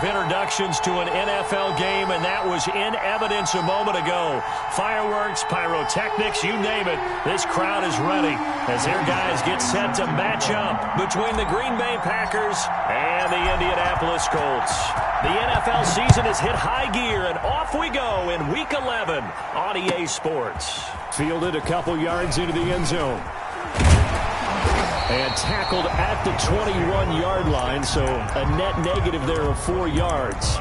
of introductions to an NFL game, and that was in evidence a moment ago. Fireworks, pyrotechnics, you name it. This crowd is ready as their guys get set to match up between the Green Bay Packers and the Indianapolis Colts. The NFL season has hit high gear, and off we go in Week 11 on EA Sports. Fielded a couple yards into the end zone. And tackled at the 21-yard line, so a net negative there of 4 yards.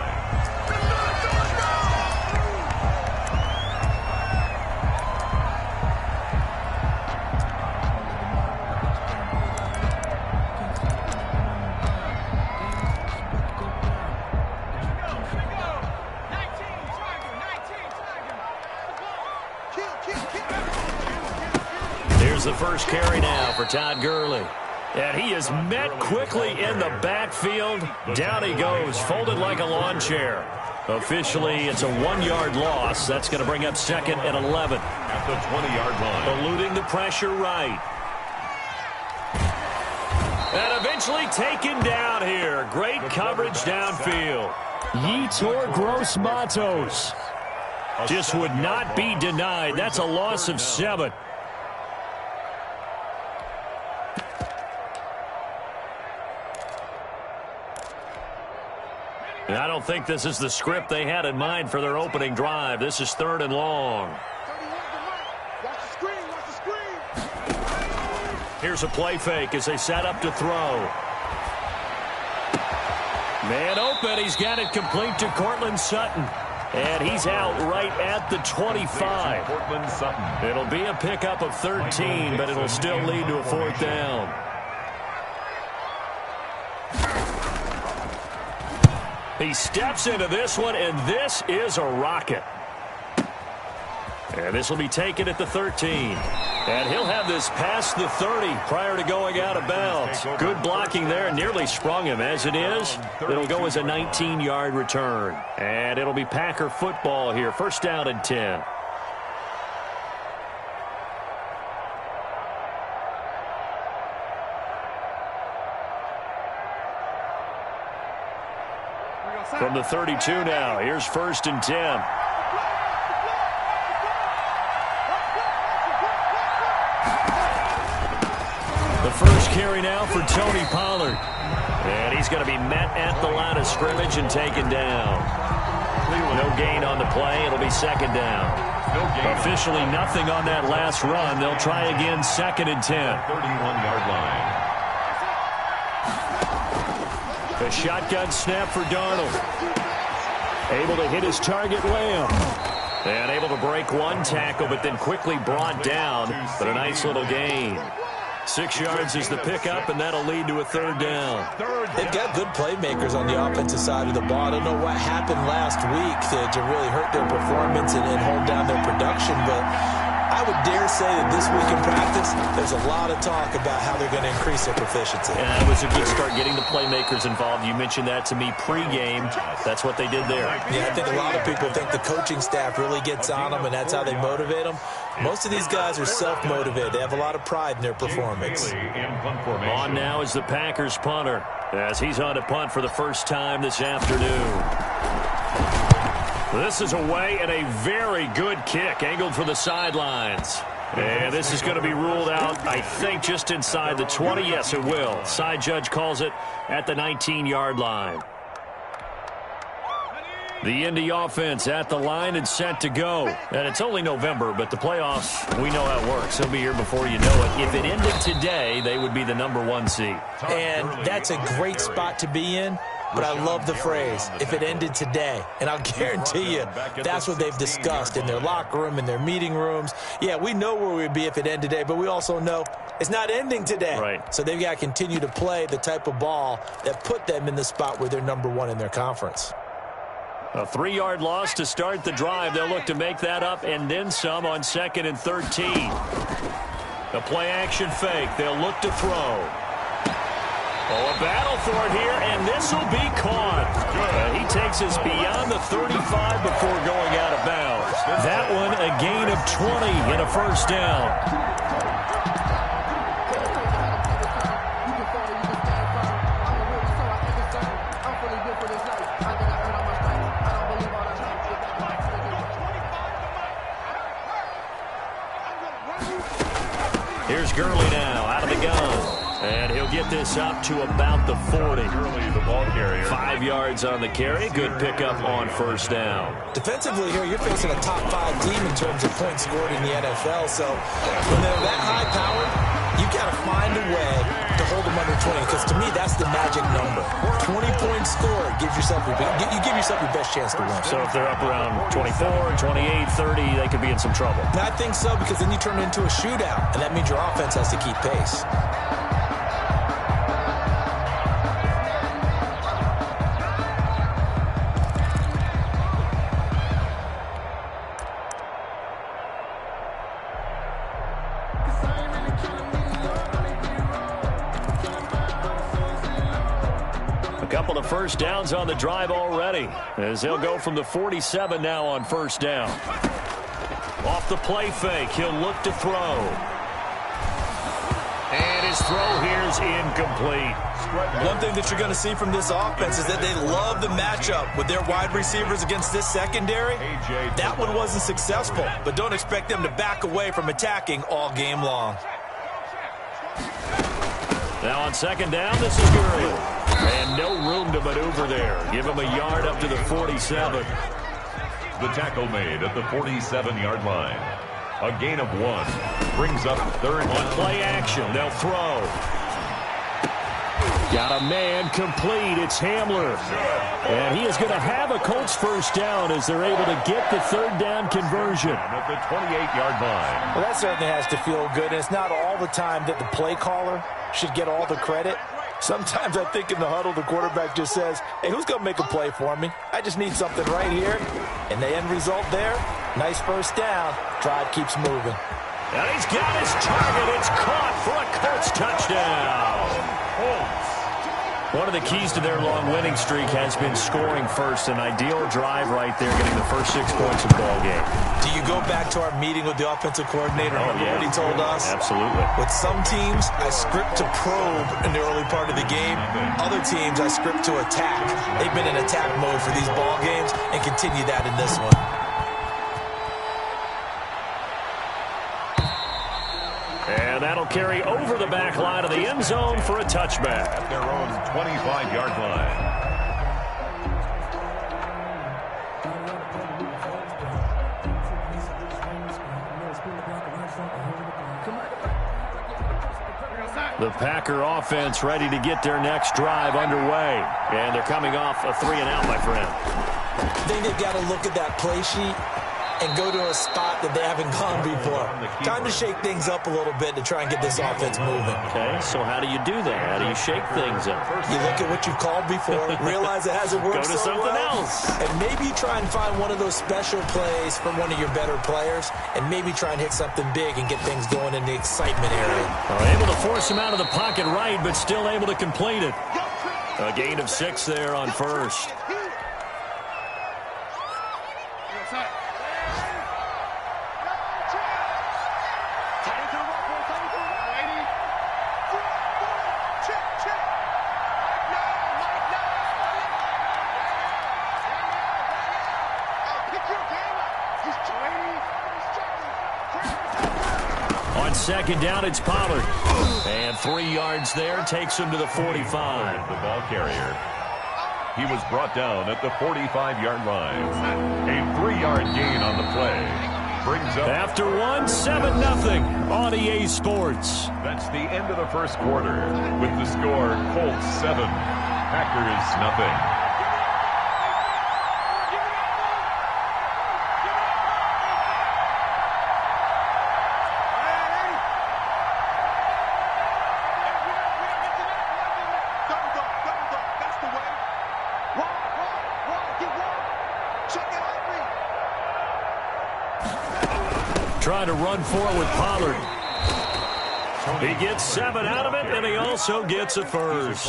Here's the first carry now for Todd Gurley. And he is met quickly in the backfield. Down he goes, folded like a lawn chair. Officially, it's a 1-yard loss. That's going to bring up 2nd and 11. At the 20-yard line. Eluding the pressure right. And eventually taken down here. Great coverage downfield. Yetur Gross-Matos just would not be denied. That's a loss of 7. I don't think this is the script they had in mind for their opening drive. This is 3rd and long. Here's a play fake as they set up to throw. Man open. He's got it complete to Cortland Sutton. And he's out right at the 25. Cortland Sutton. It'll be a pickup of 13, but it'll still lead to a 4th down. He steps into this one, and this is a rocket. And this will be taken at the 13. And he'll have this past the 30 prior to going out of bounds. Good blocking there, nearly sprung him. As it is, it'll go as a 19-yard return. And it'll be Packer football here. 1st down and 10. From the 32 now, here's 1st and 10. The first carry now for Tony Pollard. And he's going to be met at the line of scrimmage and taken down. No gain on the play. It'll be 2nd down. Officially nothing on that last run. They'll try again 2nd and 10. 31-yard line. A shotgun snap for Darnold. Able to hit his target, Lamb. And able to break one tackle, but then quickly brought down. But a nice little gain. 6 yards is the pickup, and that'll lead to a 3rd down. They've got good playmakers on the offensive side of the ball. I don't know what happened last week to really hurt their performance and hold down their production, but I would dare say that this week in practice, there's a lot of talk about how they're going to increase their proficiency. And it was a good start getting the playmakers involved. You mentioned that to me pregame. That's what they did there. Yeah, I think a lot of people think the coaching staff really gets on them, and that's how they motivate them. Most of these guys are self-motivated. They have a lot of pride in their performance. On now is the Packers punter, as he's on to punt for the first time this afternoon. This is away, and a very good kick angled for the sidelines. And this is going to be ruled out, I think, just inside the 20. Yes, it will. Side judge calls it at the 19-yard line. The Indy offense at the line and set to go. And it's only November, but the playoffs, we know how it works. They'll be here before you know it. If it ended today, they would be the #1 seed. And that's a great spot to be in. But I love the phrase, if it ended today. And I'll guarantee you, that's what they've discussed in their locker room, in their meeting rooms. Yeah, we know where we'd be if it ended today, but we also know it's not ending today. Right. So they've got to continue to play the type of ball that put them in the spot where they're #1 in their conference. A 3-yard loss to start the drive. They'll look to make that up and then some on 2nd and 13. The play-action fake. They'll look to throw. Oh, a battle for it here, and this will be caught. He takes us beyond the 35 before going out of bounds. That one, a gain of 20 and a 1st down. Here's Gurley now out of the gun. And he'll get this up to about the 40. Gurley, the ball carrier. 5 yards on the carry. Good pickup on first down. Defensively here, you're facing a top 5 team in terms of points scored in the NFL. So when they're that high-powered, you've got to find a way to hold them under 20. Because to me, that's the magic number. 20 points scored gives yourself you give yourself your best chance to win. So if they're up around 24, 28, 30, they could be in some trouble. And I think so, because then you turn it into a shootout, and that means your offense has to keep pace. Couple of first downs on the drive already, as they'll go from the 47 now on first down. Off the play fake, he'll look to throw. And his throw here is incomplete. One thing that you're going to see from this offense is that they love the matchup with their wide receivers against this secondary. That one wasn't successful, but don't expect them to back away from attacking all game long. Now on second down, this is Gurley. And no room to maneuver there. Give him a yard up to the 47. The tackle made at the 47-yard line. A gain of 1. Brings up third down. On play action, they'll throw. Got a man complete. It's Hamler. And he is going to have a Colts first down as they're able to get the third down conversion. At the 28-yard line. Well, that certainly has to feel good. And it's not all the time that the play caller should get all the credit. Sometimes I think in the huddle, the quarterback just says, hey, who's going to make a play for me? I just need something right here. And the end result there, nice first down. Drive keeps moving. And he's got his target. It's caught for a Colts touchdown. Colts. One of the keys to their long winning streak has been scoring first. An ideal drive right there, getting the first 6 points of the ball game. Do you go back to our meeting with the offensive coordinator? Remember what he told us? Absolutely. With some teams, I script to probe in the early part of the game. Other teams, I script to attack. They've been in attack mode for these ball games and continue that in this one. And that'll carry over the back line of the end zone for a touchback. At their own 25-yard line. The Packer offense ready to get their next drive underway. And thee coming off a 3-and-out, my friend. I think they've got to look at that play sheet and go to a spot that they haven't gone before. Time to shake things up a little bit to try and get this offense moving. Okay, so how do you do that? How do you shake things up? You look at what you've called before, realize it hasn't worked Go to so something well, else. and maybe try and find one of those special plays from one of your better players, and maybe try and hit something big and get things going in the excitement area. Able to force him out of the pocket right, but still able to complete it. A gain of 6 there on first. On second down, it's Pollard. And 3 yards there takes him to the 45. The ball carrier. He was brought down at the 45-yard line. A 3-yard gain on the play. Brings up... After one, 7-0 on EA Sports. That's the end of the first quarter. With the score, Colts 7, Packers nothing. Trying to run forward with Pollard. He gets 7 out of it, and he also gets a first.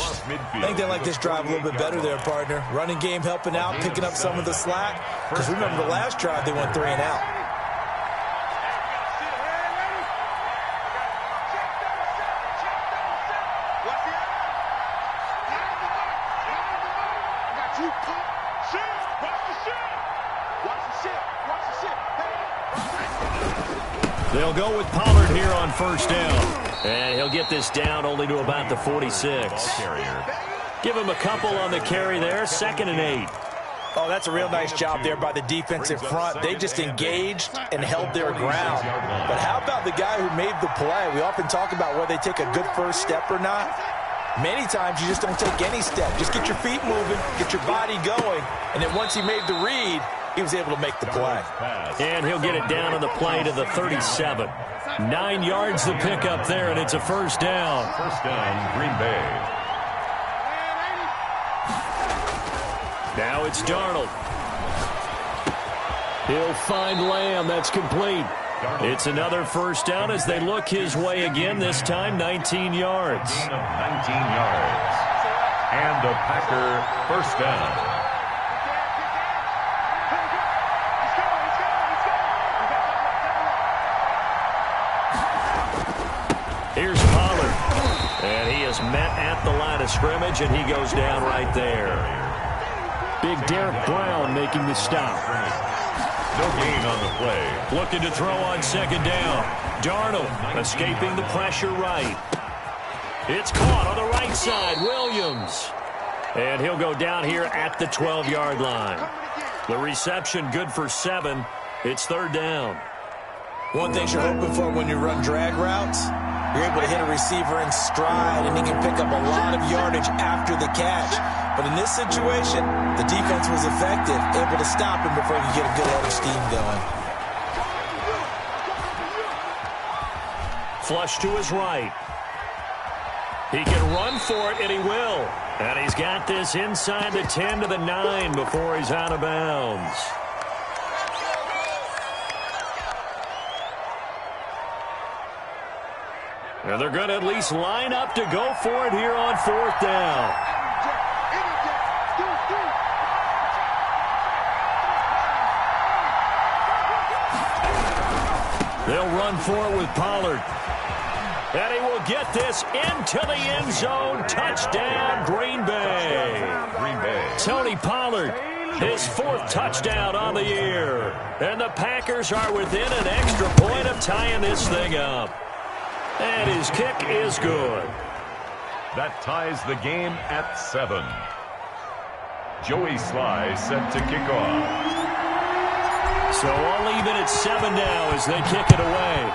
I think they like this drive a little bit better there, partner. Running game helping out, picking up some of the slack. Because remember the last drive, they went 3 and out. They'll go with Pollard here on first down. And he'll get this down only to about the 46. Give him a couple on the carry there. 2nd and 8. Oh, that's a real nice job there by the defensive front. They just engaged and held their ground. But how about the guy who made the play? We often talk about whether they take a good first step or not. Many times you just don't take any step. Just get your feet moving, get your body going, and then once he made the read, he was able to make the play. And he'll get it down on the play to the 37. 9 yards to pick up there, and it's a first down. First down, Green Bay. Now it's Darnold. He'll find Lamb. That's complete. It's another first down as they look his way again, this time 19 yards. Gain of 19 yards. And a Packer first down. Here's Pollard. And he is met at the line of scrimmage, and he goes down right there. Big Derek Brown making the stop. No gain on the play. Looking to throw on second down. Darnold escaping the pressure right. It's caught on the right side. Williams. And he'll go down here at the 12-yard line. The reception good for 7. It's 3rd down. One thing you're hoping for when you run drag routes, you're able to hit a receiver in stride, and he can pick up a lot of yardage after the catch. But in this situation, the defense was effective, able to stop him before he could get a good head of steam going. Flush to his right. He can run for it, and he will. And he's got this inside the 10 to the 9 before he's out of bounds. And they're going to at least line up to go for it here on 4th down. They'll run for it with Pollard. And he will get this into the end zone. Touchdown, Green Bay. Green Bay. Tony Pollard, his 4th touchdown on the year. And the Packers are within an extra point of tying this thing up. And his kick is good. That ties the game at 7. Joey Sly set to kick off. So all even at 7 now as they kick it away.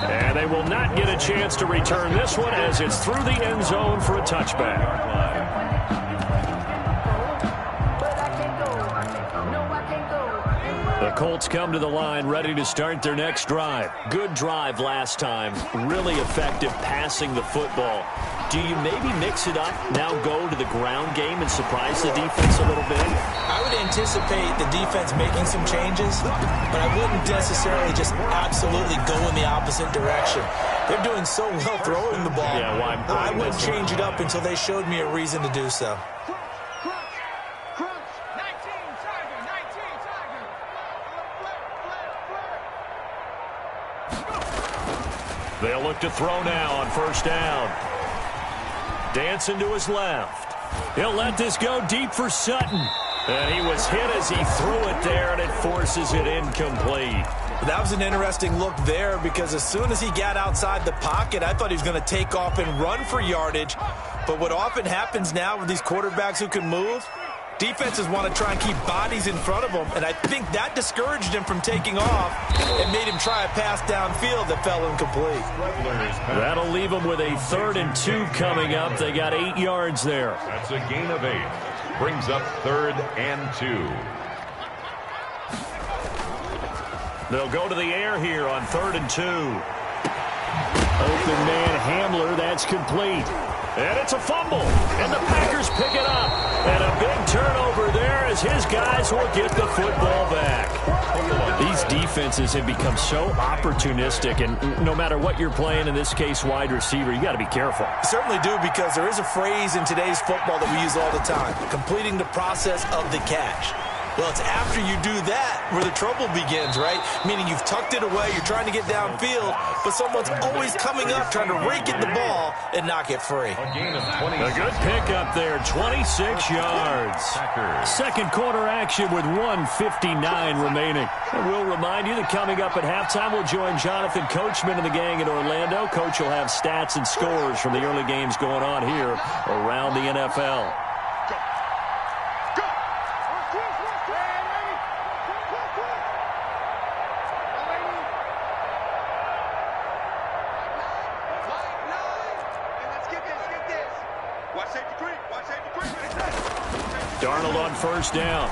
And they will not get a chance to return this one as it's through the end zone for a touchback. The Colts come to the line ready to start their next drive. Good drive last time. Really effective passing the football. Do you maybe mix it up, now go to the ground game and surprise the defense a little bit? I would anticipate the defense making some changes, but I wouldn't necessarily just absolutely go in the opposite direction. They're doing so well throwing the ball. Yeah, why I wouldn't change it up until they showed me a reason to do so. They'll look to throw now on first down. Dancing to his left. He'll let this go deep for Sutton. And he was hit as he threw it there, and it forces it incomplete. That was an interesting look there because as soon as he got outside the pocket, I thought he was going to take off and run for yardage. But what often happens now with these quarterbacks who can move, defenses want to try and keep bodies in front of them, and I think that discouraged him from taking off and made him try a pass downfield that fell incomplete. That'll leave them with a 3rd and 2 coming up. They got 8 yards there. That's a gain of 8. Brings up 3rd and 2. They'll go to the air here on 3rd and 2. Open man Hamler, that's complete. And it's a fumble, and the Packers pick it up. And a big turnover there as his guys will get the football back. These defenses have become so opportunistic, and no matter what you're playing, in this case wide receiver, you got to be careful. Certainly do, because there is a phrase in today's football that we use all the time, completing the process of the catch. Well, it's after you do that where the trouble begins, right? Meaning you've tucked it away, you're trying to get downfield, but someone's always coming up trying to rake at the ball and knock it free. A good pickup there, 26 yards. Second quarter action with 1:59 remaining. And we'll remind you that coming up at halftime, we'll join Jonathan Coachman and the gang in Orlando. Coach will have stats and scores from the early games going on here around the NFL. Darnold on first down.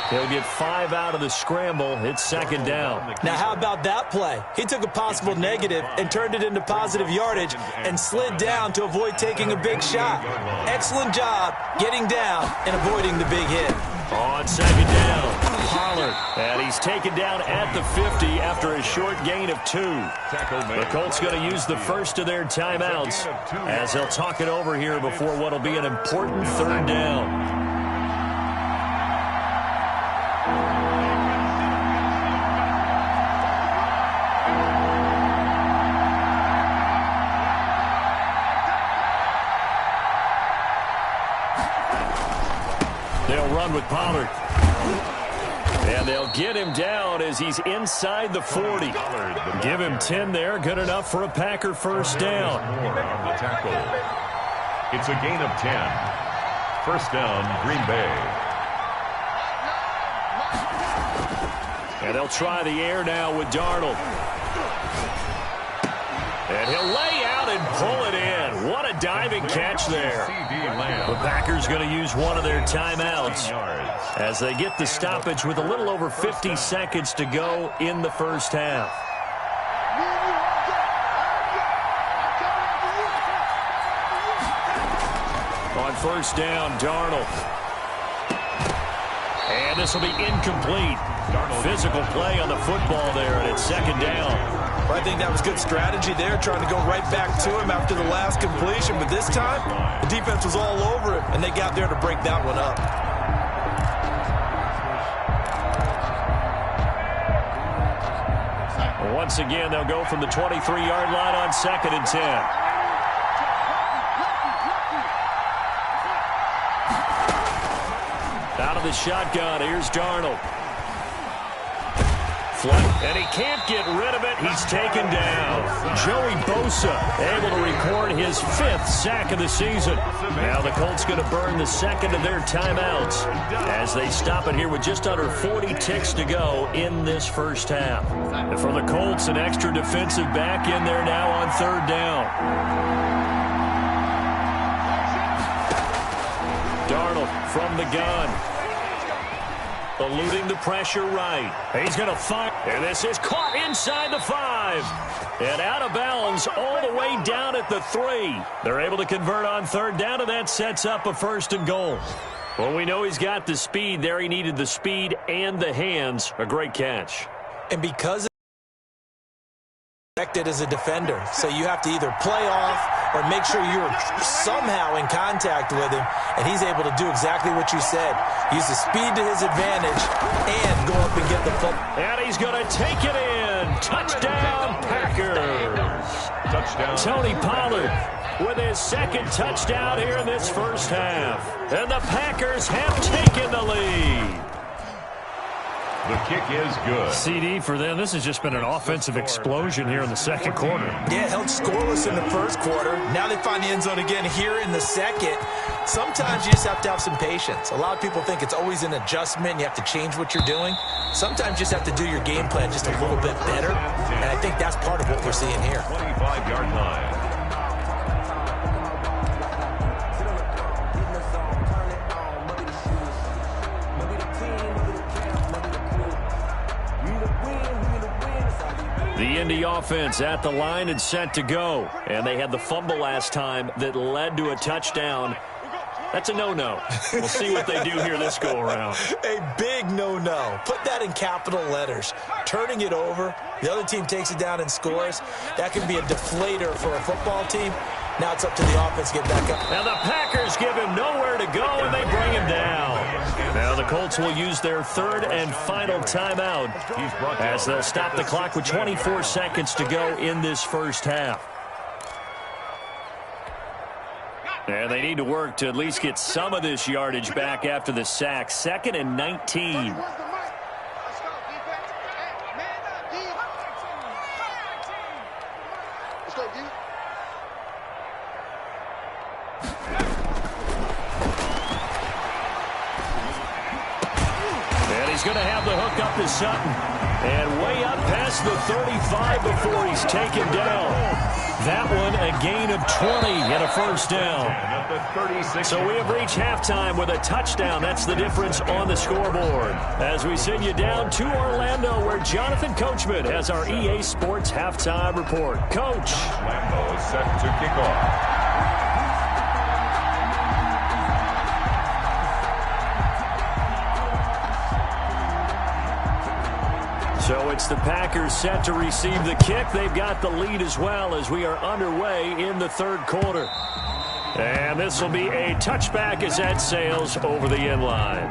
He'll get 5 out of the scramble. It's second down. Now, how about that play? He took a possible negative and turned it into positive yardage and slid down to avoid taking a big shot. Excellent job getting down and avoiding the big hit. On second down, Pollard. And he's taken down at the 50 after a short gain of 2. The Colts going to use the first of their timeouts as they'll talk it over here before what will be an important third down. They'll run with Pollard. And they'll get him down as he's inside the 40. Give him 10 there. Good enough for a Packer first down. It's a gain of 10. First down, Green Bay. And they'll try the air now with Darnold. And he'll lay out and pull it in. What a diving catch there. The Packers going to use one of their timeouts as they get the stoppage with a little over 50 seconds to go in the first half. On first down, Darnold. And this will be incomplete. Physical play on the football there, and it's second down. Well, I think that was good strategy there, trying to go right back to him after the last completion. But this time, the defense was all over him, and they got there to break that one up. Once again, they'll go from the 23-yard line on second and 10. Out of the shotgun, here's Darnold. And he can't get rid of it. He's taken down. Joey Bosa able to record his 5th sack of the season. Now the Colts going to burn the second of their timeouts as they stop it here with just under 40 ticks to go in this first half. And for the Colts, an extra defensive back in there now on third down. Darnold from the gun. Eluding the pressure right. He's going to fire. And this is caught inside the 5. And out of bounds all the way down at the 3. They're able to convert on third down, and that sets up a first and goal. Well, we know he's got the speed there. He needed the speed and the hands. A great catch. And because expected as a defender, so you have to either play off or make sure you're somehow in contact with him, and he's able to do exactly what you said. Use the speed to his advantage and go up and get the football. And he's going to take it in. Touchdown, Packers. Touchdown. Tony Pollard with his second touchdown here in this first half. And the Packers have taken the lead. The kick is good. CD for them. This has just been an offensive explosion here in the second quarter. Yeah, held scoreless in the first quarter. Now they find the end zone again here in the second. Sometimes you just have to have some patience. A lot of people think it's always an adjustment. You have to change what you're doing. Sometimes you just have to do your game plan just a little bit better. And I think that's part of what we're seeing here. 25-yard line. The Indy offense at the line and set to go. And they had the fumble last time that led to a touchdown. That's a no-no. We'll see what they do here this go-around. A big no-no. Put that in capital letters. Turning it over, the other team takes it down and scores. That can be a deflator for a football team. Now it's up to the offense to get back up. Now the Packers give him nowhere to go, and they bring him down. Now the Colts will use their third and final timeout as they'll stop the clock with 24 seconds to go in this first half. And they need to work to at least get some of this yardage back after the sack. 2nd and 19. And he's going to have the hook up to Sutton. And way up past the 35 before he's taken down. That one a gain of 20 and a first down. So we have reached halftime with a touchdown. That's the difference on the scoreboard. As we send you down to Orlando, where Jonathan Coachman has our EA Sports halftime report. Coach. Lambeau is set to kick off. So it's the Packers set to receive the kick. They've got the lead as well as we are underway in the third quarter. And this will be a touchback as that sails over the end line.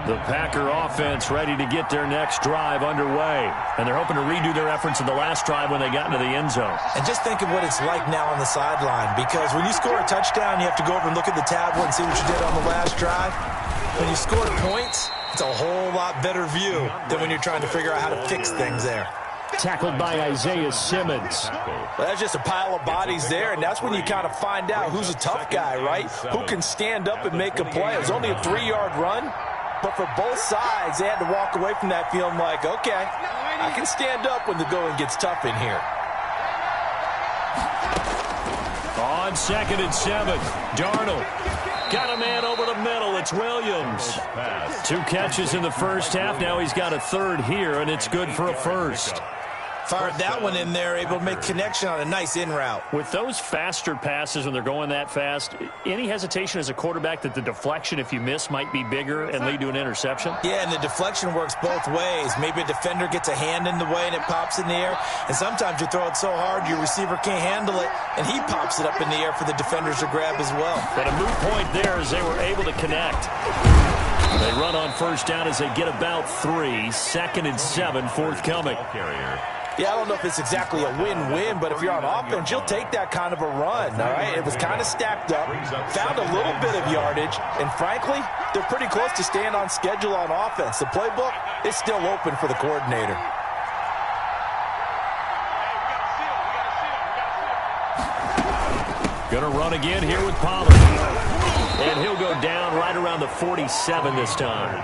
The Packer offense ready to get their next drive underway. And they're hoping to redo their efforts in the last drive when they got into the end zone. And just think of what it's like now on the sideline, because when you score a touchdown, you have to go over and look at the tablet and see what you did on the last drive. When you scored points, it's a whole lot better view than when you're trying to figure out how to fix things there. Tackled by Isaiah Simmons. Well, that's just a pile of bodies there, and that's when you kind of find out who's a tough guy, right? Who can stand up and make a play. It was only a 3-yard run. But for both sides, they had to walk away from that feeling like, okay, I can stand up when the going gets tough in here. On 2nd and 7, Darnold. Got a man over the middle. It's Williams. 2 catches in the first half. Now he's got a third here, and it's good for a first. Fired that one in there, able to make connection on a nice in route. With those faster passes when they're going that fast, any hesitation as a quarterback that the deflection, if you miss, might be bigger and lead to an interception? Yeah, and the deflection works both ways. Maybe a defender gets a hand in the way and it pops in the air. And sometimes you throw it so hard your receiver can't handle it, and he pops it up in the air for the defenders to grab as well. But a moot point there as they were able to connect. They run on first down as they get about 3. 2nd and 7 forthcoming. Yeah, I don't know if it's exactly a win-win, but if you're on offense, you'll take that kind of a run, all right? It was kind of stacked up, found a little bit of yardage, and frankly, they're pretty close to staying on schedule on offense. The playbook is still open for the coordinator. Going to run again here with Pollard. And he'll go down right around the 47 this time.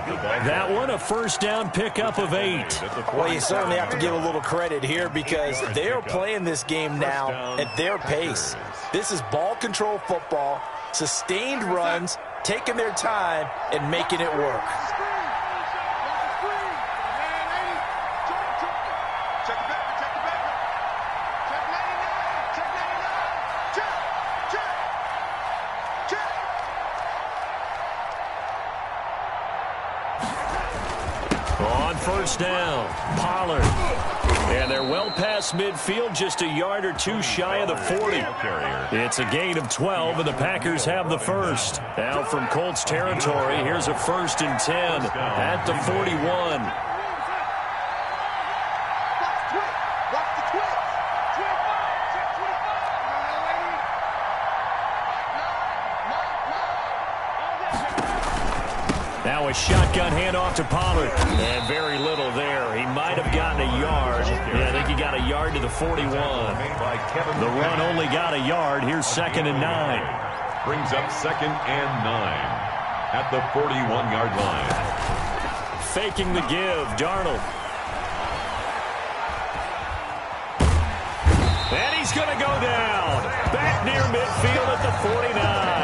That one, a first down pickup of 8. Well, you certainly have to give a little credit here because they are playing this game now at their pace. This is ball control football, sustained runs, taking their time, and making it work. First down, Pollard. And they're well past midfield, just a yard or 2 shy of the 40. It's a gain of 12, and the Packers have the first. Now from Colts territory, here's a 1st and 10 at the 41. Now a shotgun handoff to Pollard. And very little there. He might have gotten a yard. Yeah, I think he got a yard to the 41. The run only got a yard. Here's 2nd and 9. Brings up 2nd and 9 at the 41-yard line. Faking the give, Darnold. And he's going to go down. Back near midfield at the 49.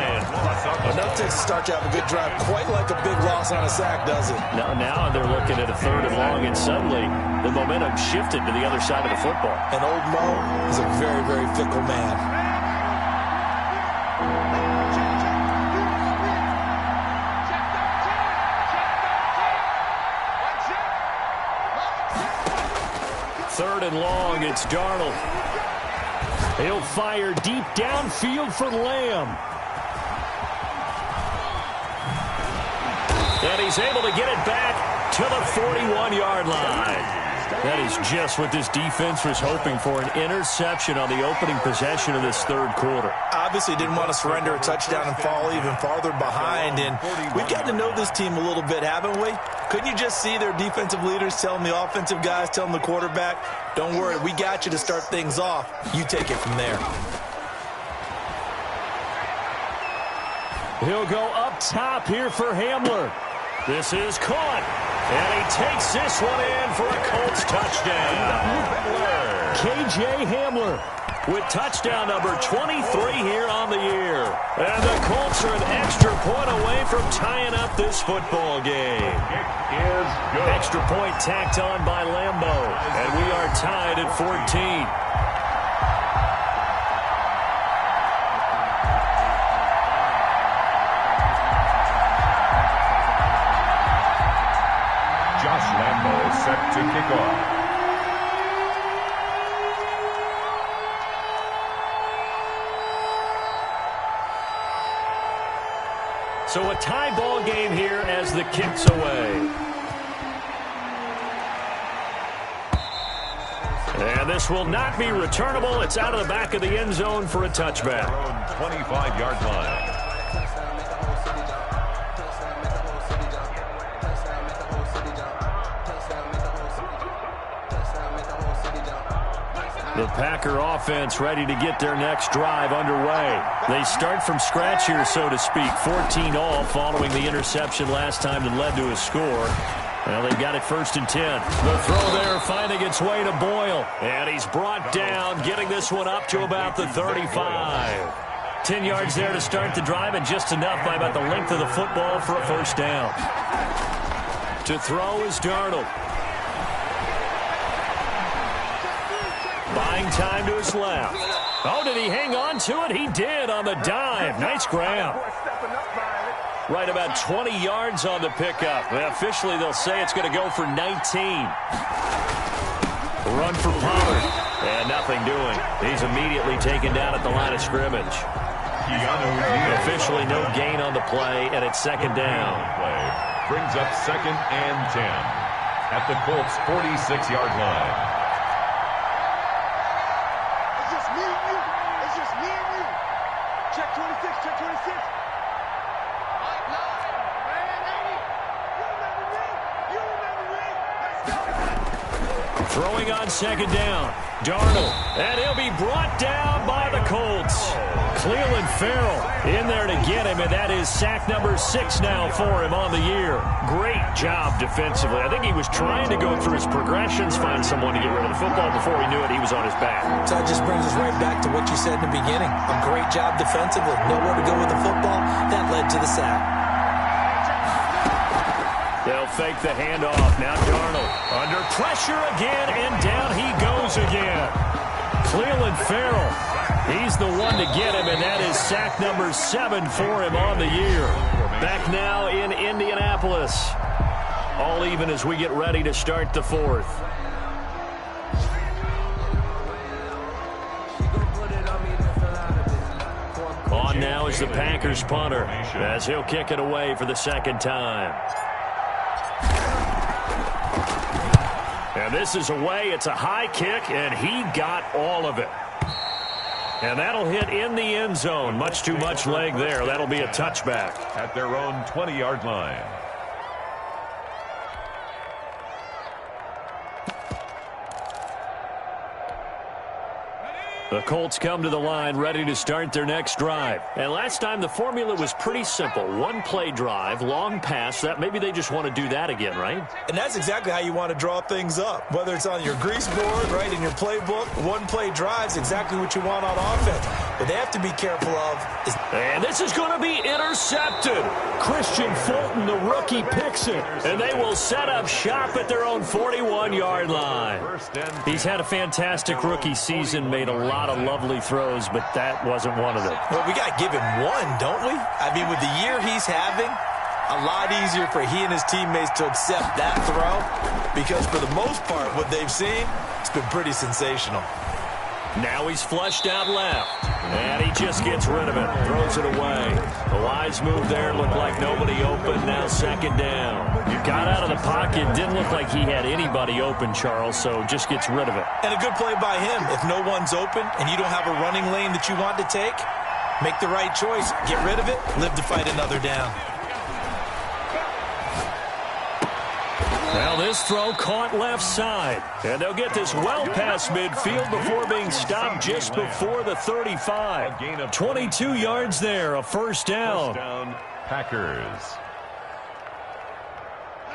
Enough to start to have a good drive, quite like a big loss on a sack, does it? Now they're looking at a 3rd and long, and suddenly the momentum shifted to the other side of the football. And old Mo is a very, very fickle man. 3rd and long. It's Darnold. He'll fire deep downfield for Lamb. And he's able to get it back to the 41-yard line. That is just what this defense was hoping for, an interception on the opening possession of this 3rd quarter. Obviously didn't want to surrender a touchdown and fall even farther behind, and we've gotten to know this team a little bit, haven't we? Couldn't you just see their defensive leaders telling the offensive guys, telling the quarterback, don't worry, we got you to start things off. You take it from there. He'll go up top here for Hamler. This is caught, and he takes this one in for a Colts touchdown. K.J. Hamler with touchdown number 23 here on the year. And the Colts are an extra point away from tying up this football game. Extra point tacked on by Lambeau, and we are tied at 14. Set to kick off. So a tie ball game here as the kick's away. And this will not be returnable. It's out of the back of the end zone for a touchback. 25-yard line. The Packer offense ready to get their next drive underway. They start from scratch here, so to speak. 14 all following the interception last time that led to a score. Well, they've got it 1st and 10. The throw there finding its way to Boyle. And he's brought down, getting this one up to about the 35. 10 yards there to start the drive, and just enough by about the length of the football for a 1st down. To throw is Darnold. Buying time to his left. Oh, did he hang on to it? He did on the dive. Nice grab. Right about 20 yards on the pickup. Well, officially, they'll say it's going to go for 19. Run for Pollard. And nothing doing. He's immediately taken down at the line of scrimmage. Officially no gain on the play, and it's 2nd down. Brings up 2nd and 10 at the Colts' 46-yard line. Throwing on 2nd down. Darnold. And he'll be brought down by the Colts. Cleveland Farrell in there to get him, and that is sack number 6 now for him on the year. Great job defensively. I think he was trying to go through his progressions, find someone to get rid of the football. Before he knew it, he was on his back. So that just brings us right back to what you said in the beginning. A great job defensively. Nowhere to go with the football. That led to the sack. They'll fake the handoff. Now Darnold under pressure again, and down he goes again. Cleveland Farrell, he's the one to get him, and that is sack number 7 for him on the year. Back now in Indianapolis. All even as we get ready to start the 4th. On now is the Packers punter, as he'll kick it away for the 2nd time. And this is away. It's a high kick, and he got all of it. And that'll hit in the end zone. Much too much leg there. That'll be a touchback. At their own 20-yard line. The Colts come to the line ready to start their next drive. And last time the formula was pretty simple. 1-play drive, long pass. That maybe they just want to do that again, right? And that's exactly how you want to draw things up. Whether it's on your grease board, right, in your playbook, 1-play drive's exactly what you want on offense. What they have to be careful of is... And this is going to be intercepted. Christian Fulton, the rookie, picks it. And they will set up shop at their own 41-yard line. He's had a fantastic rookie season, made a lot of lovely throws, but that wasn't one of them. Well, we got to give him one, don't we? I mean, with the year he's having, a lot easier for he and his teammates to accept that throw because for the most part, what they've seen, it's been pretty sensational. Now he's flushed out left, and he just gets rid of it, throws it away. A wise move there, looked like nobody open, now second down. Got out of the pocket, didn't look like he had anybody open, Charles, so just gets rid of it. And a good play by him. If no one's open and you don't have a running lane that you want to take, make the right choice, get rid of it, live to fight another down. Well, this throw caught left side. And they'll get this well past midfield before being stopped just before the 35. 22 yards there, a first down. Packers.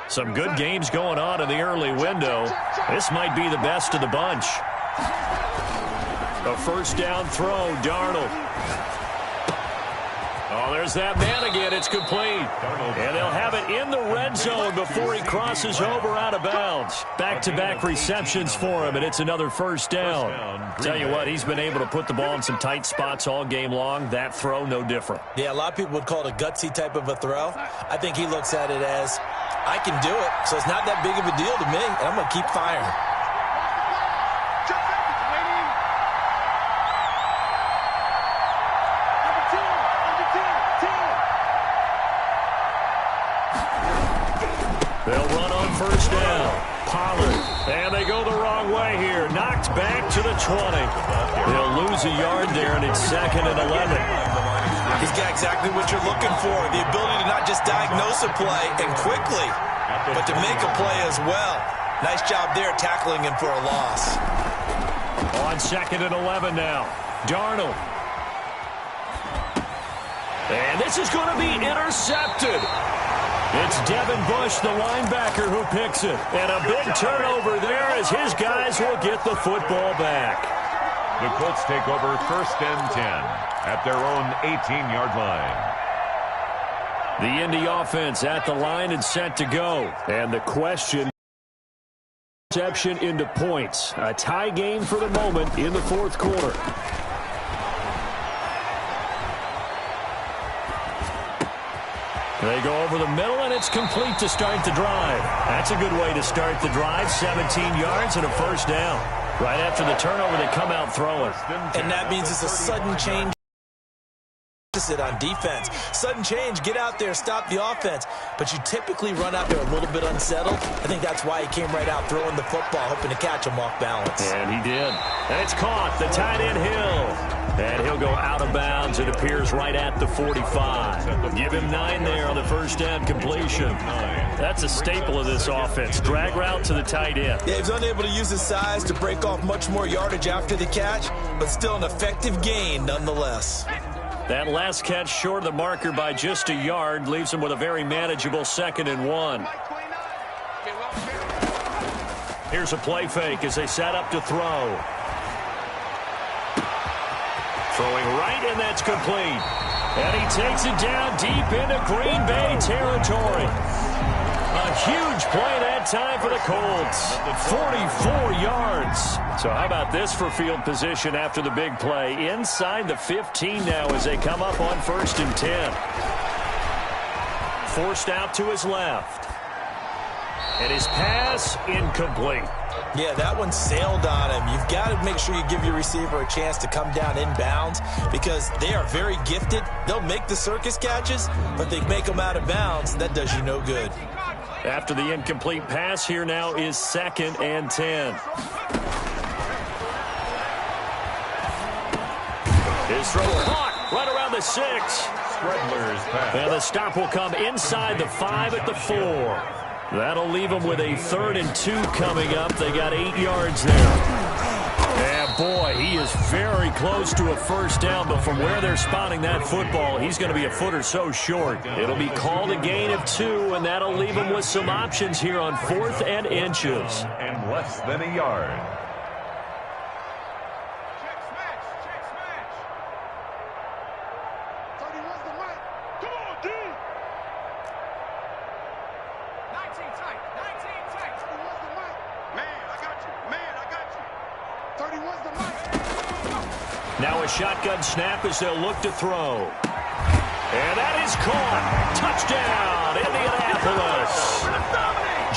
Some good games going on in the early window. This might be the best of the bunch. A first down throw, Darnold. Oh, there's that man again. It's complete. And they'll have it in the red zone before he crosses over out of bounds. Back-to-back receptions for him, and it's another first down. Tell you what, he's been able to put the ball in some tight spots all game long. That throw, no different. Yeah, a lot of people would call it a gutsy type of a throw. I think he looks at it as, I can do it, so it's not that big of a deal to me, and I'm going to keep firing. They'll run on first down. Pollard. And they go the wrong way here. Knocked back to the 20. They'll lose a yard there, and it's 2nd and 11. He's got exactly what you're looking for. The ability to not just diagnose a play and quickly, but to make a play as well. Nice job there tackling him for a loss. On 2nd and 11 now. Darnold. And this is going to be intercepted. It's Devin Bush, the linebacker, who picks it. And a big turnover there as his guys will get the football back. The Colts take over 1st and 10 at their own 18-yard line. The Indy offense at the line and set to go. And the question, interception into points. A tie game for the moment in the 4th quarter. They go over the middle, and it's complete to start the drive. That's a good way to start the drive. 17 yards and a first down. Right after the turnover, they come out throwing. And that means it's a sudden change on defense. Sudden change, get out there, stop the offense. But you typically run out there a little bit unsettled. I think that's why he came right out throwing the football, hoping to catch him off balance. And he did. And it's caught. The tight end Hill. And he'll go out of bounds. It appears right at the 45. Give him 9 there on the first down completion. That's a staple of this offense. Drag route to the tight end. Yeah, he's unable to use his size to break off much more yardage after the catch, but still an effective gain nonetheless. That last catch short of the marker by just a yard leaves him with a very manageable 2nd and 1. Here's a play fake as they set up to throw. Throwing right, and that's complete. And he takes it down deep into Green Bay territory. A huge play that time for the Colts. 44 yards. So how about this for field position after the big play? Inside the 15 now as they come up on 1st and 10. Forced out to his left. And his pass incomplete. Yeah, that one sailed on him. You've got to make sure you give your receiver a chance to come down inbounds because they are very gifted. They'll make the circus catches, but they make them out of bounds. That does you no good. After the incomplete pass, here now is 2nd and 10. His throw caught right around the 6. Stredler's pass. And the stop will come inside the 5 at the 4. That'll leave them with a 3rd and 2 coming up. They got 8 yards there. And boy, he is very close to a first down, but from where they're spotting that football, he's going to be a foot or so short. It'll be called a gain of 2, and that'll leave him with some options here on 4th and inches. And less than a yard. Now a shotgun snap as they'll look to throw. And that is caught. Touchdown,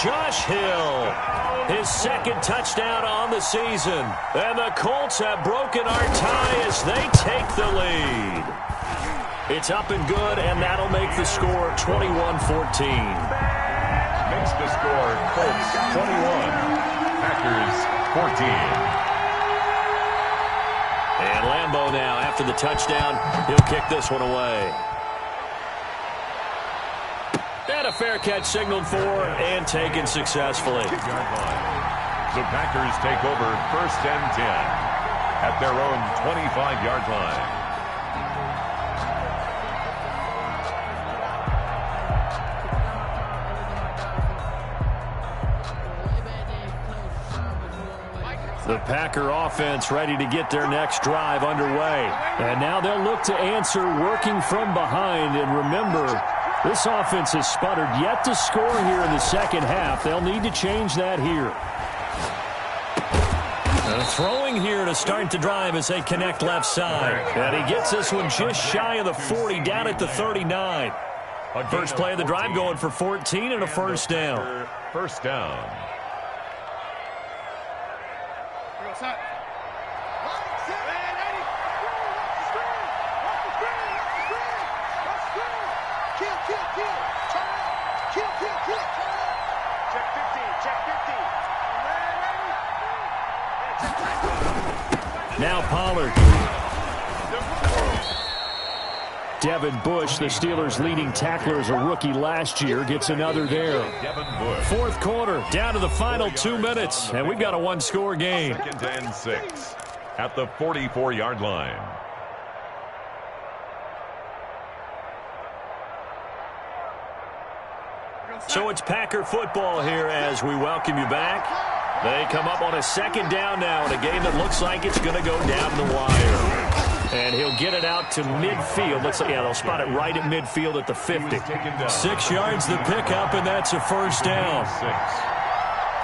Josh Hill. His second touchdown on the season. And the Colts have broken our tie as they take the lead. It's up and good, and that'll make the score 21-14. Makes the score Colts 21, Packers 14. And Lambeau now, after the touchdown, he'll kick this one away. And a fair catch signaled for and taken successfully. The Packers take over 1st and 10 at their own 25-yard line. The Packer offense ready to get their next drive underway. And now they'll look to answer working from behind. And remember, this offense has sputtered yet to score here in the second half. They'll need to change that here. Throwing here to start the drive as they connect left side. And he gets this one just shy of the 40, down at the 39. First play of the drive going for 14 and a first down. First down. Now Pollard. Devin Bush, the Steelers' leading tackler as a rookie last year, gets another there. Fourth quarter, down to the final 2 minutes, and we've got a one-score game. 2nd and 6 at the 44-yard line. So it's Packer football here as we welcome you back. They come up on a second down now in a game that looks like it's going to go down the wire. And he'll get it out to midfield. Looks like, yeah, they'll spot it right at midfield at the 50. 6 yards the pickup, and that's a first down.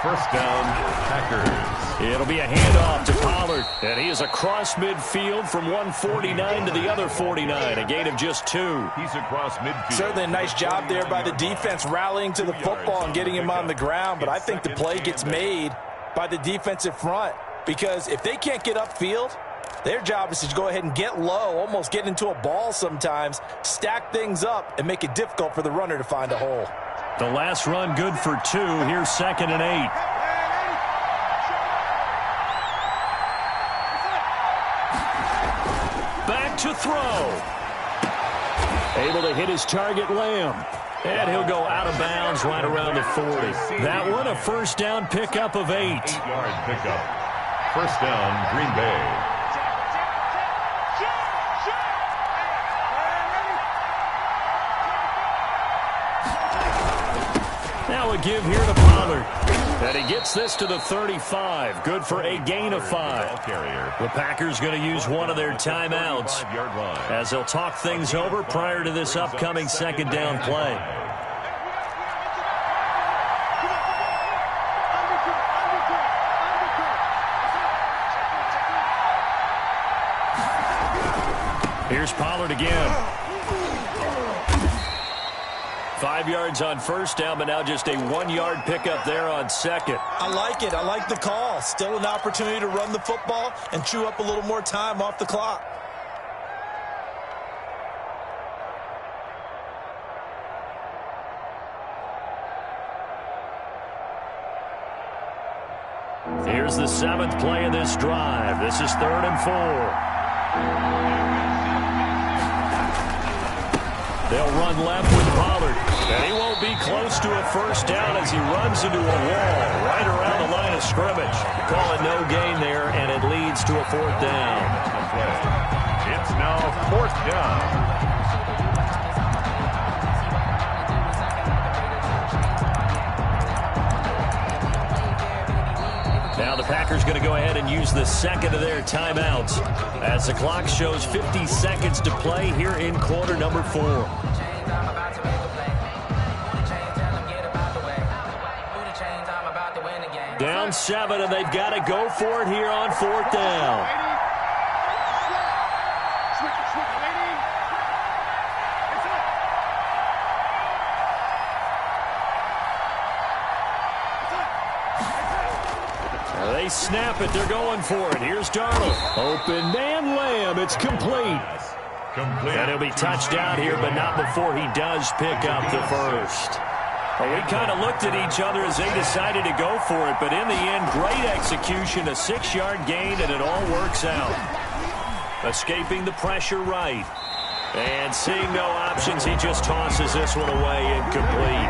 First down, Packers. It'll be a handoff to Pollard. And he is across midfield from 149 to the other 49. A gain of just 2. He's across midfield. Certainly a nice job there by the defense rallying to the football and getting him on the ground. But I think the play gets made by the defensive front. Because if they can't get upfield, their job is to go ahead and get low, almost get into a ball sometimes, stack things up, and make it difficult for the runner to find a hole. The last run good for 2. Here's 2nd and 8. Back to throw. Able to hit his target, Lamb. And he'll go out of bounds right around the 40. That one a first down pickup of 8. 8-yard pickup. First down, Green Bay. Now a give here to Pollard. And he gets this to the 35. Good for a gain of 5. The Packers going to use one of their timeouts as they'll talk things over prior to this upcoming second down play. Here's Pollard again. 5 yards on first down, but now just a 1-yard pickup there on second. I like it. I like the call. Still an opportunity to run the football and chew up a little more time off the clock. Here's the 7th play of this drive. This is 3rd and 4. They'll run left with Pollard. And he won't be close to a first down as he runs into a wall right around the line of scrimmage. Calling no gain there, and it leads to a 4th down. It's now 4th down. Now the Packers going to go ahead and use the second of their timeouts as the clock shows 50 seconds to play here in quarter number 4. Down 7, and they've got to go for it here on 4th down. they snap it. They're going for it. Here's Darnold. Open man Lamb. It's complete. And he'll be touchdown here, but not before he does pick up the first. Well, we kind of looked at each other as they decided to go for it, but in the end, great execution, a 6-yard gain, and it all works out. Escaping the pressure right. And seeing no options, he just tosses this one away, incomplete.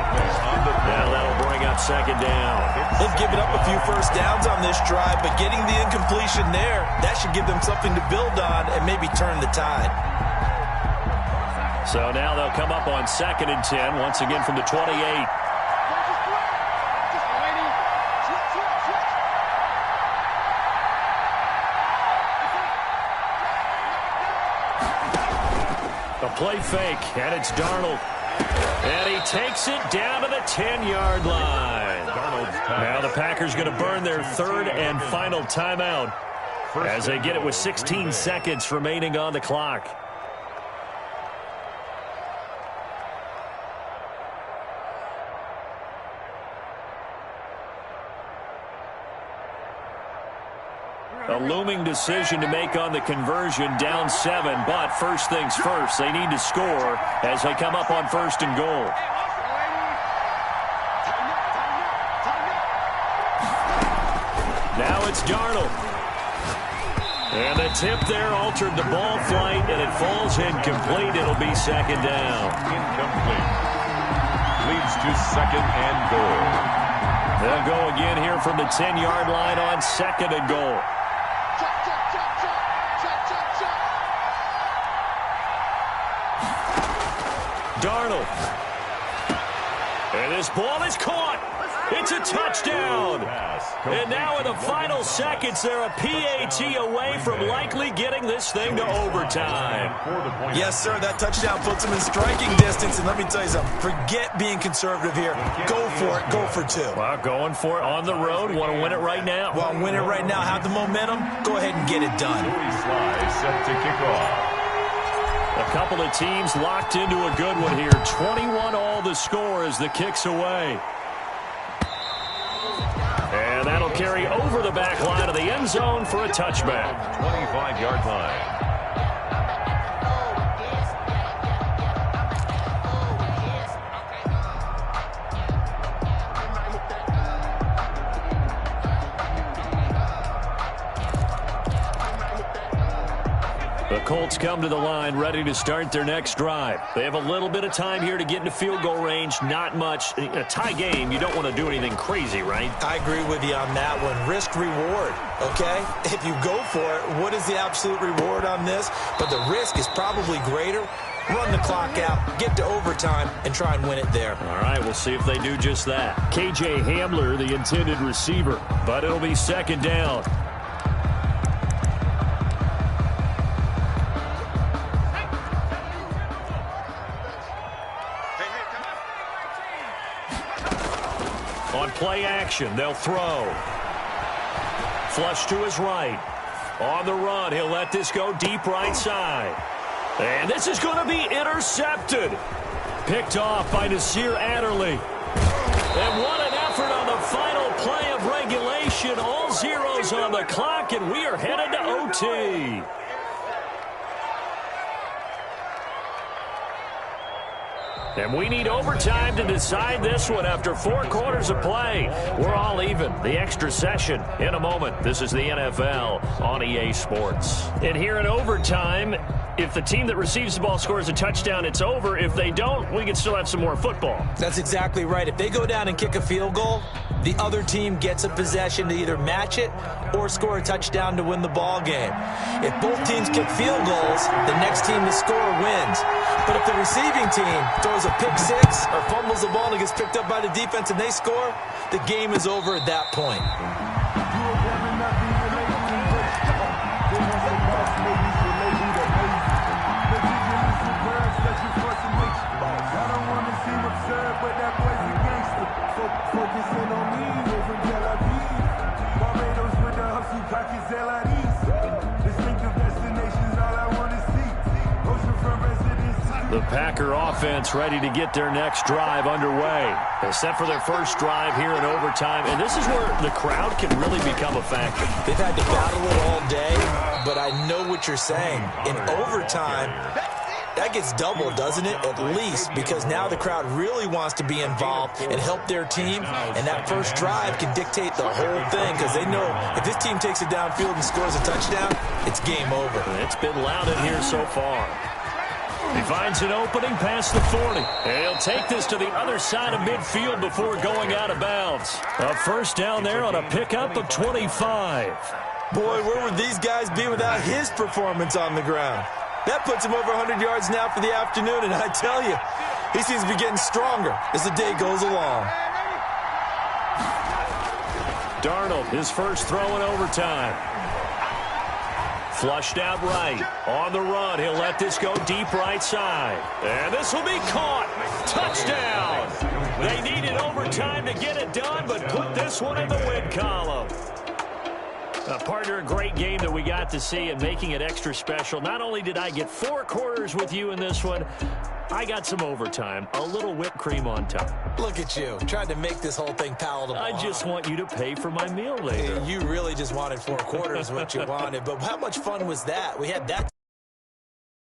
Now that'll bring up second down. They've given up a few first downs on this drive, but getting the incompletion there, that should give them something to build on and maybe turn the tide. So now they'll come up on 2nd and 10, once again from the 28. A play fake, and it's Darnold. And he takes it down to the 10-yard line. Now the Packers going to burn their 3rd and final timeout as they get it with 16 seconds remaining on the clock. A looming decision to make on the conversion, down 7, but first things first, they need to score as they come up on 1st and goal. Now it's Darnold. And the tip there altered the ball flight, and it falls incomplete. It'll be 2nd down. Incomplete. Leads to 2nd and goal. They'll go again here from the 10-yard line on 2nd and goal. Darnold. And this ball is caught. It's a touchdown. And now in the final seconds, they're a PAT away from likely getting this thing to overtime. Yes, sir, that touchdown puts them in striking distance. And let me tell you something, forget being conservative here. Go for it. Go for 2. Well, going for it on the road. Want to win it right now? Well, win it right now. Have the momentum. Go ahead and get it done. Set to kick off. A couple of teams locked into a good one here. 21 all the score as the kick's away. And that'll carry over the back line of the end zone for a touchback. 25-yard line. The Colts come to the line ready to start their next drive. They have a little bit of time here to get into field goal range. Not much. In a tie game, you don't want to do anything crazy, right? I agree with you on that one. Risk reward, okay? If you go for it, what is the absolute reward on this? But the risk is probably greater. Run the clock out, get to overtime, and try and win it there. All right, we'll see if they do just that. KJ Hamler, the intended receiver, but it'll be 2nd down. On play action, they'll throw. Flush to his right. On the run, he'll let this go deep right side. And this is going to be intercepted. Picked off by Nasir Adderley. And what an effort on the final play of regulation. All zeros on the clock, and we are headed to OT. And we need overtime to decide this one after 4 quarters of play. We're all even. The extra session in a moment. This is the NFL on EA Sports. And here in overtime, if the team that receives the ball scores a touchdown, it's over. If they don't, we can still have some more football. That's exactly right. If they go down and kick a field goal, the other team gets a possession to either match it or score a touchdown to win the ball game. If both teams kick field goals, the next team to score wins. But if the receiving team throws a pick 6 or fumbles the ball and it gets picked up by the defense and they score, the game is over at that point. The Packer offense ready to get their next drive underway. They're set for their first drive here in overtime, and this is where the crowd can really become a factor. They've had to battle it all day, but I know what you're saying. In overtime, that gets doubled, doesn't it? At least, because now the crowd really wants to be involved and help their team, and that first drive can dictate the whole thing because they know if this team takes it downfield and scores a touchdown, it's game over. It's been loud in here so far. He finds an opening past the 40. And he'll take this to the other side of midfield before going out of bounds. A first down there on a pickup of 25. Boy, where would these guys be without his performance on the ground? That puts him over 100 yards now for the afternoon, and I tell you, he seems to be getting stronger as the day goes along. Darnold, his first throw in overtime. Flushed out right. On the run, he'll let this go deep right side. And this will be caught. Touchdown. They needed overtime to get it done, but put this one in the win column. Partner, a great game that we got to see and making it extra special. Not only did I get 4 quarters with you in this one, I got some overtime, a little whipped cream on top. Look at you, trying to make this whole thing palatable. I just want you to pay for my meal later. You really just wanted 4 quarters, what you wanted. But how much fun was that? We had that.